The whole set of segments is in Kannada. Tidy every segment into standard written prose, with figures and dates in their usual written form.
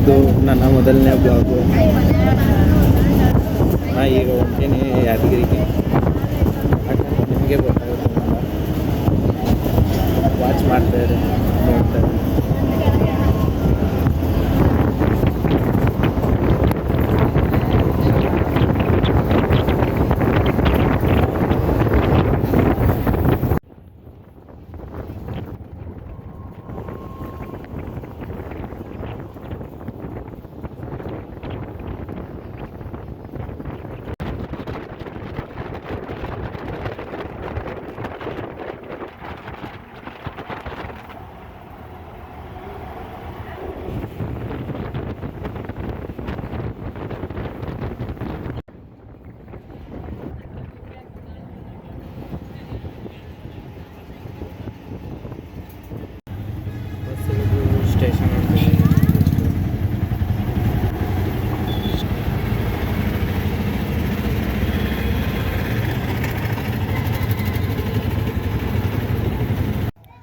ಇದು ನನ್ನ ಮೊದಲನೇ ಬ್ಲಾಗು. ನಾನು ಈಗ ಹೋಗ್ತೀನಿ ಯಾದಗಿರಿಗೆ. ನಿಮಗೆ ಗೊತ್ತಾಗುತ್ತೆ, ವಾಚ್ ಮಾಡ್ತಾಯಿರಿ, ನೋಡ್ತಾರೆ. ಸ್ಟೇಷನ್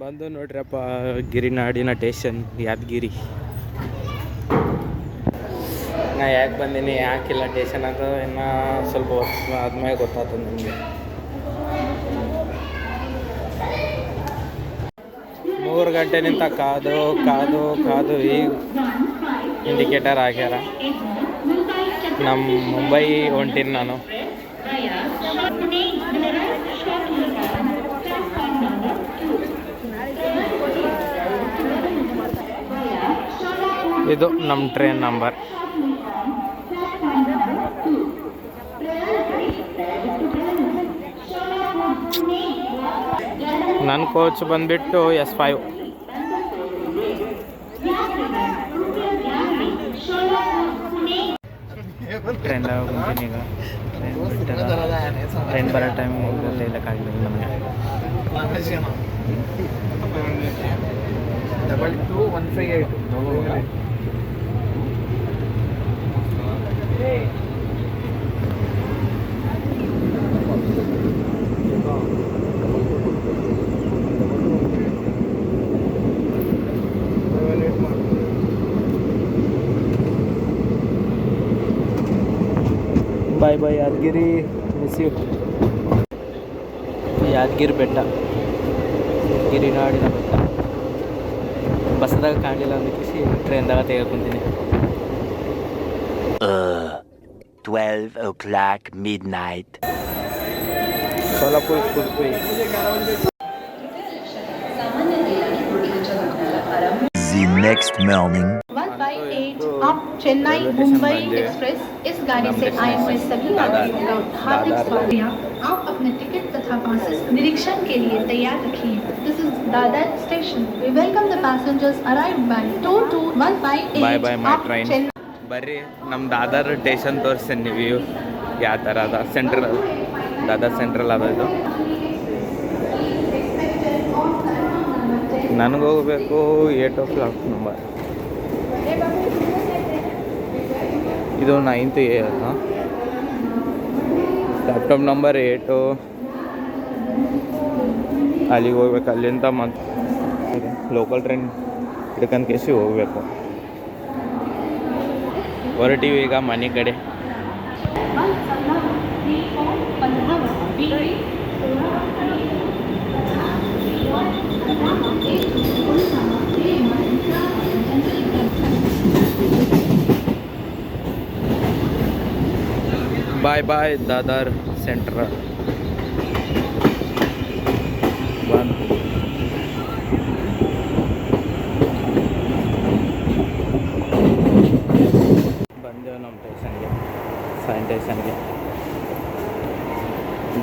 ಬಂದು ನೋಡ್ರಪ್ಪ, ಗಿರಿನಾಡಿನ ಸ್ಟೇಷನ್ ಯಾದಗಿರಿ. ನಾ ಯಾಕೆ ಬಂದೀನಿ, ಯಾಕಿಲ್ಲ ಸ್ಟೇಷನ್ ಅಂತ ಇನ್ನೂ ಸ್ವಲ್ಪ ವರ್ಷ ಆದ್ಮೇಲೆ ಗೊತ್ತಾಗ್ತದೆ ನನಗೆ. 3 ಗಂಟೆ ನಿಂತ ಕಾದು ಕಾದು ಕಾದು ಈಗ ಇಂಡಿಕೇಟರ್ ಹಾಕ್ಯಾರ. ನಮ್ಮ ಮುಂಬೈ ಹೊಂಟೀನಿ ನಾನು. ಇದು ನಮ್ಮ ಟ್ರೈನ್ ನಂಬರ್. ನನ್ನ ಕೋಚ್ ಬಂದುಬಿಟ್ಟು S5. ಟ್ರೈನ್ದಾಗ ಹೋಗ್ತೀನಿ ಈಗ. ಟ್ರೈನ್ ಬರೋ ಟೈಮಿಗೆ ಇಲ್ಲ ಕಾಗಿಲ್ಲ ನಮಗೆ. 2215 ಬಾಯ್ ಬಾಯ್ ಯಾದಗಿರಿ, ಮಿಸ್ ಯು. ಯಾದಗಿರಿ ಬೆಟ್ಟ, ಗಿರಿನಾಡಿನ ಬೆಟ್ಟ. ಬಸ್ದಾಗ ಕಾಣಲಿಲ್ಲ ಅಂದಕ್ಕೆ ಟ್ರೈನ್ದಾಗ ತೆಗೆದುಕೊಂತೀನಿ. 12 o'clock midnight. Solapur कुर्पी. The next morning. 1/8 आप चेन्नई मुंबई एक्सप्रेस इस गाड़ी से आए हुए सभी यात्रियों का हार्दिक स्वागत है। आप अपने टिकट तथा पासेस निरीक्षण के लिए तैयार रखिए। This is Dadar station. We welcome the passengers arrived by 221/8. Bye bye my train. ಬರ್ರಿ ನಮ್ಮ ದಾದರ್ ಸ್ಟೇಷನ್ ತೋರಿಸ್ತೀನಿ ನೀವು ಯಾವ ಥರ ಅದ. ಸೆಂಟ್ರಲ್ ದಾದರ್ ಸೆಂಟ್ರಲ್ ಅದ. ಇದು ನನಗೆ ಹೋಗಬೇಕು 8 o'clock ನಂಬರ್. ಇದು 9th A ಅಲ್ಲ, ಲ್ಯಾಪ್ಟಾಪ್ ನಂಬರ್ 8. ಅಲ್ಲಿಗೆ ಹೋಗ್ಬೇಕು. ಅಲ್ಲಿಂದ ಮತ್ತು ಲೋಕಲ್ ಟ್ರೈನ್ ಹಿಡ್ಕೊಂಡು ಕೇಸಿ ಹೋಗಬೇಕು. ಹೊರಟಿವಿ ಈಗ ಮನೆ ಕಡೆ. ಬಾಯ್ ಬಾಯ್ ದಾದರ್ ಸೆಂಟ್ರಲ್. ಬಂದೆವು ನಮ್ಮ ಸ್ಟೇಷನ್ಗೆ, ಸೈನ್ ಸ್ಟೇಷನ್ಗೆ.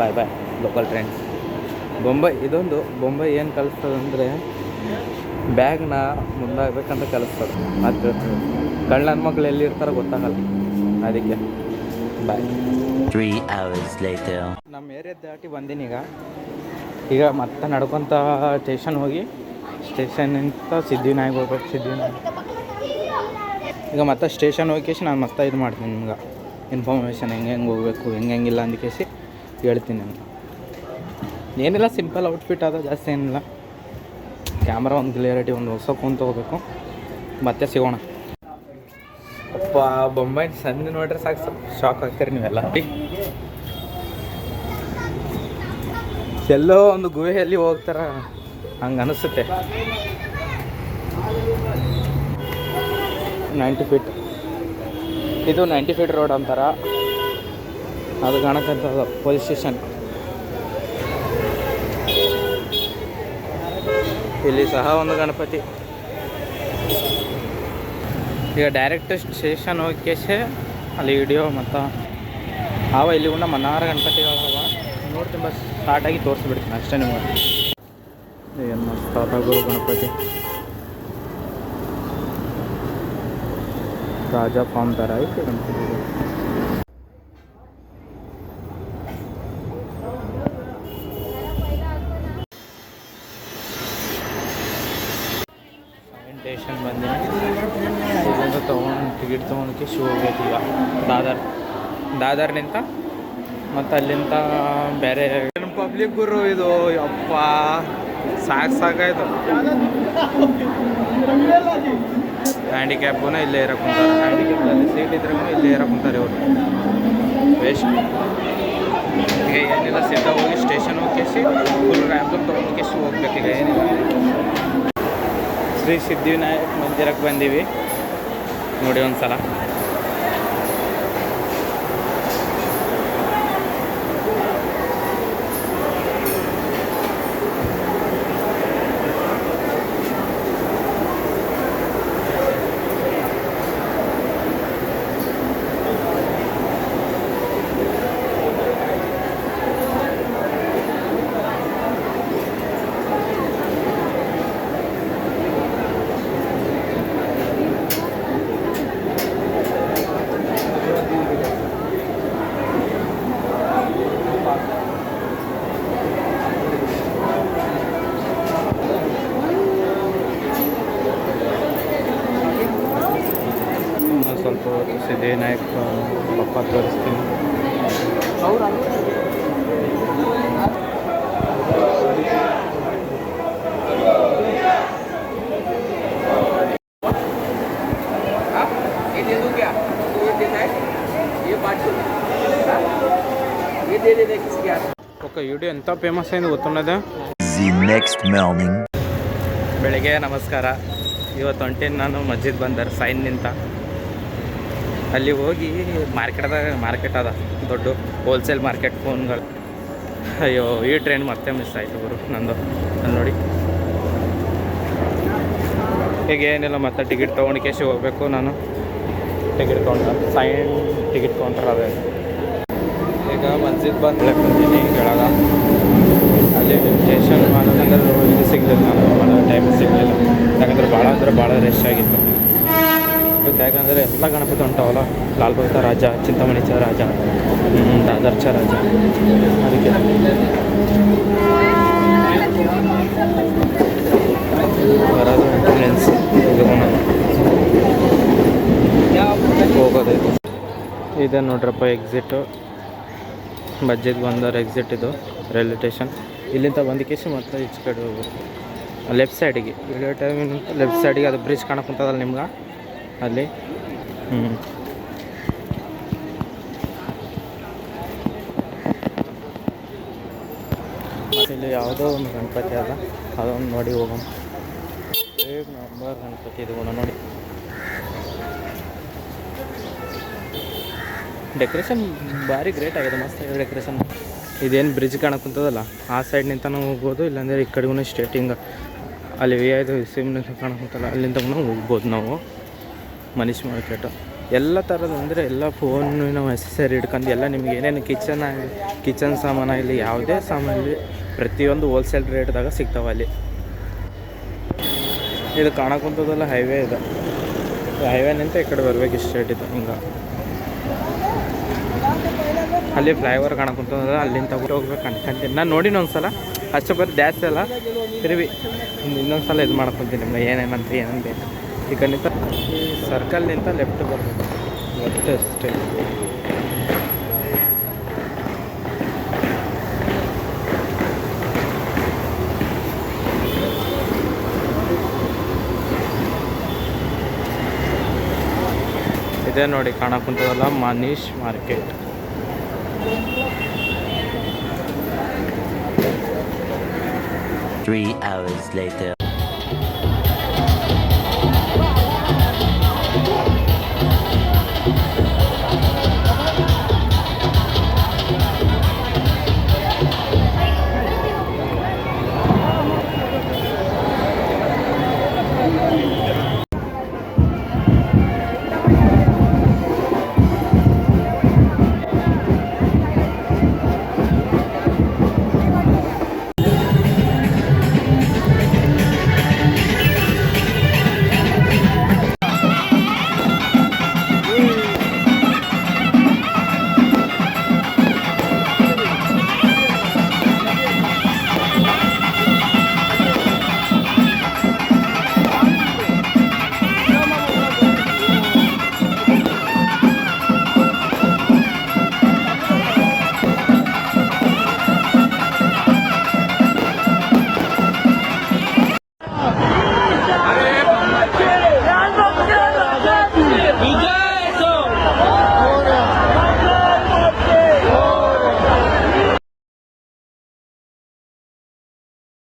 ಬಾಯ್ ಬಾಯ್ ಲೋಕಲ್ ಟ್ರೈನ್ಸ್. ಬೊಂಬೈ ಏನು ಕಲಿಸ್ತದಂದರೆ ಬ್ಯಾಗ್ನ ಮುಂದಾಗಬೇಕಂತ ಕಲಿಸ್ತದೆ. ಅದು ಗಂಡ ಮಕ್ಳು ಎಲ್ಲಿರ್ತಾರೋ ಗೊತ್ತಾಗಲ್ಲ, ಅದಕ್ಕೆ. ಬಾಯ್. 3 hours later. ನಮ್ಮ ಏರಿಯಾ ದಾಟಿ ಬಂದೀನಿ ಈಗ ಮತ್ತೆ ನಡ್ಕೊತ ಸ್ಟೇಷನ್ ಹೋಗಿ ಸ್ಟೇಷನ್ನಿಂದ ಸಿದ್ಧಿವಿನಾಯಕ ಹೋಗ್ಬೇಕು. ಸಿದ್ಧಿವಿನಾಯಕ ಈಗ ಮತ್ತೆ ಸ್ಟೇಷನ್ ಹೋಗಿ ನಾನು ಮತ್ತೆ ಇದು ಮಾಡ್ತೀನಿ ನಿಮ್ಗೆ ಇನ್ಫಾರ್ಮೇಷನ್ ಹೆಂಗೆ ಹೋಗ್ಬೇಕು ಹೆಂಗಿಲ್ಲ ಅಂದ್ಕೇಸಿ ಹೇಳ್ತೀನಿ ನಿಮ್ಗೆ. ಏನಿಲ್ಲ, ಸಿಂಪಲ್ ಔಟ್ಫಿಟ್ ಅದ, ಜಾಸ್ತಿ ಏನಿಲ್ಲ. ಕ್ಯಾಮ್ರಾ ಒಂದು ಕ್ಲಿಯರಿಟಿ ಒಂದು ಹೊಸ ಫೋನ್ ತೊಗೋಬೇಕು. ಮತ್ತೆ ಸಿಗೋಣ. ಯಪ್ಪ ಬೊಂಬೈ ಸಂದೆ ನೋಡ್ರೆ ಸಾಕು ಸ್ವಲ್ಪ ಶಾಕ್ ಆಗ್ತೀರಿ ನೀವೆಲ್ಲ. ಎಲ್ಲೋ ಒಂದು ಗುಹೆಯಲ್ಲಿ ಹೋಗ್ತಾರ ಹಂಗೆ ಅನಿಸುತ್ತೆ. 90 ಫೀಟ್ ಇದು 90 ಫೀಟ್ ರೋಡ್ ಅಂತಾರ. ಅದು ಕಾಣಕ್ಕಂಥದ್ದು ಪೊಲೀಸ್ ಸ್ಟೇಷನ್. ಇಲ್ಲಿ ಸಹ ಒಂದು ಗಣಪತಿ. ಈಗ ಡೈರೆಕ್ಟ್ ಸ್ಟೇಷನ್ ಹೋಗಿ ಅಲ್ಲಿ ವಿಡಿಯೋ ಮತ್ತು ಅವ ಇಲ್ಲಿ ಉಣ್ಣ ಮನಾರ ಗಣಪತಿಗಳವ ನೋಡ್ತೀನಿ. ಬಸ್ ಸ್ಟಾರ್ಟಾಗಿ ತೋರಿಸ್ಬಿಡ್ತೀನಿ ಅಷ್ಟೇ ನಿಮಗೆ. ಏನು ಮಸ್ತಾಗೋ ಗಣಪತಿ. ರಾಜ ಫಾರ್ಮ್ ಥರ ಐತೆ ಗಣಪತಿ. ಸ್ಟೇಷನ್ ಬಂದಿನಿ. ಇಲ್ಲಿಂದ ಟಿಕೆಟ್ ತೊಗೊಳಕ್ಕೆ ಶೂ ಹೋಗ್ಬೇಕು ಈಗ ದಾದರ್ನಿಂದ ಮತ್ತು ಅಲ್ಲಿಂದ ಬೇರೆ ಪಬ್ಲಿಕ್ ಗುರು. ಇದು ಯಪ್ಪ ಸಾಕಾಯ್ತು. ಹ್ಯಾಂಡಿಕ್ಯಾಪ್ಗೂ ಇಲ್ಲೇ ಇರಕ್ಕಂತಾರೆ. ಹ್ಯಾಂಡಿಕ್ಯಾಪಲ್ಲಿ ಸೀಟ್ ಇದ್ರೂ ಇಲ್ಲೇ ಇರಕ್ಕಂತಾರೆ ಇವರು. ವೇಸ್ಟ್. ಈಗ ಏನಿಲ್ಲ ಸಿದ್ಧ ಹೋಗಿ ಸ್ಟೇಷನ್ ಹೋಗಿ ಫುಲ್ ರ್ಯಾಂಪ್ ತೊಗೊಂಡು ಹೋಗ್ಬೇಕು. ಈಗ ಏನಿಲ್ಲ ಶ್ರೀ ಸಿದ್ಧಿವಿನಾಯಕ ಮಂದಿರಕ್ಕೆ ಬಂದೀವಿ ನೋಡಿ ಒಂದು ಸಲ. ಸ್ವಲ್ಪ ಸಿದ್ಧಿವಿನಾಯಕ ಪಪ್ಪ ತೋರಿಸ್ತೀನಿ. ఒక ವಿಡಿಯೋ ಎಂಥ ಫೇಮಸ್ ಆಗಿದೆ ಗೊತ್ತುನ್ನದ. The next morning. ಬೆಳಿಗ್ಗೆ ನಮಸ್ಕಾರ. ಇವತ್ತು ಹೊಂಟೀನಿ ನಾನು ಮಸ್ಜಿದ್ ಬಂದರ್ ಸೈನ್ ನಿಂತ. ಅಲ್ಲಿ ಹೋಗಿ ಮಾರ್ಕೆಟ್ ಅದ ದೊಡ್ಡ ಹೋಲ್ಸೇಲ್ ಮಾರ್ಕೆಟ್ ಫೋನ್ಗಳು. ಅಯ್ಯೋ ಈ ಟ್ರೈನ್ ಮತ್ತೆ ಮಿಸ್ ಆಯಿತು ಗುರು ನಂದು. ಅಲ್ಲಿ ನೋಡಿ ಹೀಗೆ ಏನಿಲ್ಲ ಮತ್ತೆ ಟಿಕೆಟ್ ತೊಗೊಂಡು ಕೇಶಿ ಹೋಗಬೇಕು ನಾನು. ಟಿಕೆಟ್ ಕೌಂಟರ್ ಸೈನ್ ಟಿಕೆಟ್ ಕೌಂಟರ್ ಅದೇ. ಈಗ ಮಸ್ಜಿದ್ ಬಂದು ಕುಂತೀನಿ ಕೆಳಗ. ಅಲ್ಲಿ ಸ್ಟೇಷನ್ ಮಾಡೋದಂದ್ರೆ ಇದು ಸಿಗಲಿಲ್ಲ, ನಾನು ಮಾಡೋ ಟೈಮ್ ಸಿಗಲಿಲ್ಲ. ಯಾಕಂದ್ರೆ ಭಾಳ ರಶ್ ಆಗಿತ್ತು. ಯಾಕಂದರೆ ಎಲ್ಲ ಗಣಪತಿ ಹೊಂಟವಲ್ಲ. ಲಾಲ್ಬಾಗ್ ರಾಜ, ಚಿಂತಾಮಣಿ ಚ ರಾಜ, ದಾದರ್ ಚ ರಾಜ. ಅದಕ್ಕೆ ಬರೋದು ಎಂಟ್ರೆನ್ಸ್ ಹೋಗೋದೈತೆ. ಇದೆ ನೋಡ್ರಪ್ಪ ಎಕ್ಸಿಟು. ಮಸ್ಜಿದ್ ಬಂದರ್ ಎಕ್ಸಿಟ್ ಇದು ರೈಲ್ವೆ ಸ್ಟೇಷನ್. ಇಲ್ಲಿಂದ ಬಂದು ಕೇಸಿ ಮತ್ತೆ ಈಚೆ ಕಡೆ ಹೋಗ್ಬೇಕು ಲೆಫ್ಟ್ ಸೈಡಿಗೆ. ಇಳಿಯೋ ಟೈಮಿಂದ ಲೆಫ್ಟ್ ಸೈಡಿಗೆ ಅದು ಬ್ರಿಡ್ಜ್ ಕಾಣಕ್ಕಂತದಲ್ಲ ನಿಮ್ಗೆ ಅಲ್ಲಿ. ಇಲ್ಲಿ ಯಾವುದೋ ಒಂದು ಗಣಪತಿ ಅದ, ಅದೊಂದು ನೋಡಿ ಹೋಗೋಣ. ಬೇಗ ನಂಬರ್ ಗಣಪತಿ ಇದು ನೋಡಿ. ಡೆಕೋರೇಷನ್ ಭಾರಿ ಗ್ರೇಟ್ ಆಗಿದೆ, ಮಸ್ತ್ ಆಗಿದೆ ಡೆಕೋರೇಷನ್. ಇದೇನು ಬ್ರಿಡ್ಜ್ ಕಾಣಕ್ಕಂತದಲ್ಲ ಆ ಸೈಡ್ ನಿಂತನೂ ಹೋಗ್ಬೋದು, ಇಲ್ಲಾಂದರೆ ಈ ಕಡೆಗೂ ಸ್ಟೇಟಿಂಗ್ ಅಲ್ಲಿ ವಿ ಐದು ಸಿಮ್ನ ಕಾಣಕ್ಕಂತಲ್ಲ ಅಲ್ಲಿಂದ ಹೋಗ್ಬೋದು ನಾವು. ಮನೀಶ್ ಮಾರ್ಕೆಟು ಎಲ್ಲ ಥರದ್ದು ಅಂದರೆ ಎಲ್ಲ ಫೋನಿನ ಎಸೆಸರಿ ಹಿಡ್ಕೊಂಡು ಎಲ್ಲ ನಿಮ್ಗೆ ಏನೇನು ಕಿಚನ್ ಸಾಮಾನು ಇಲ್ಲಿ ಯಾವುದೇ ಸಾಮಾನು ಪ್ರತಿಯೊಂದು ಹೋಲ್ಸೇಲ್ ರೇಟ್ದಾಗ ಸಿಗ್ತಾವೆ ಅಲ್ಲಿ. ಇದು ಕಾಣಕ್ಕಂಥದ್ದೆಲ್ಲ ಹೈವೇ ಇದೆ. ಹೈವೇ ನಿಂತ ಈ ಕಡೆ ಬರ್ಬೇಕು ಸ್ಟ್ರೇಟ್ ಇದು ಹಿಂಗೆ. ಅಲ್ಲಿ ಫ್ಲೈಓವರ್ ಕಾಣಕ್ಕಂತಂದ್ರೆ ಅಲ್ಲಿಂದ ಹೋಗ್ಬೇಕು ಅನ್ಕೊಂತೀನಿ ನಾನು. ನೋಡಿನ ಒಂದು ಸಲ ಅಷ್ಟು ಬರೀ ಜಾಸ್ತಿ ಅಲ್ಲ ತಿರುವಿ ಇನ್ನೊಂದು ಸಲ ಇದು ಮಾಡ್ಕೊತೀನಿ ನಿಮ್ಗೆ ಏನೇನಂತ ಬೇಕು. ಈ ಕಣ್ಣಿಂದ ಸರ್ಕಲ್ನಿಂದ ಲೆಫ್ಟ್ ಬರಬೇಕು ಅಷ್ಟೇ. ಇದೇ ನೋಡಿ ಕಾಣಕ್ಕುಂತದಲ್ಲ Manish market. Three hours later.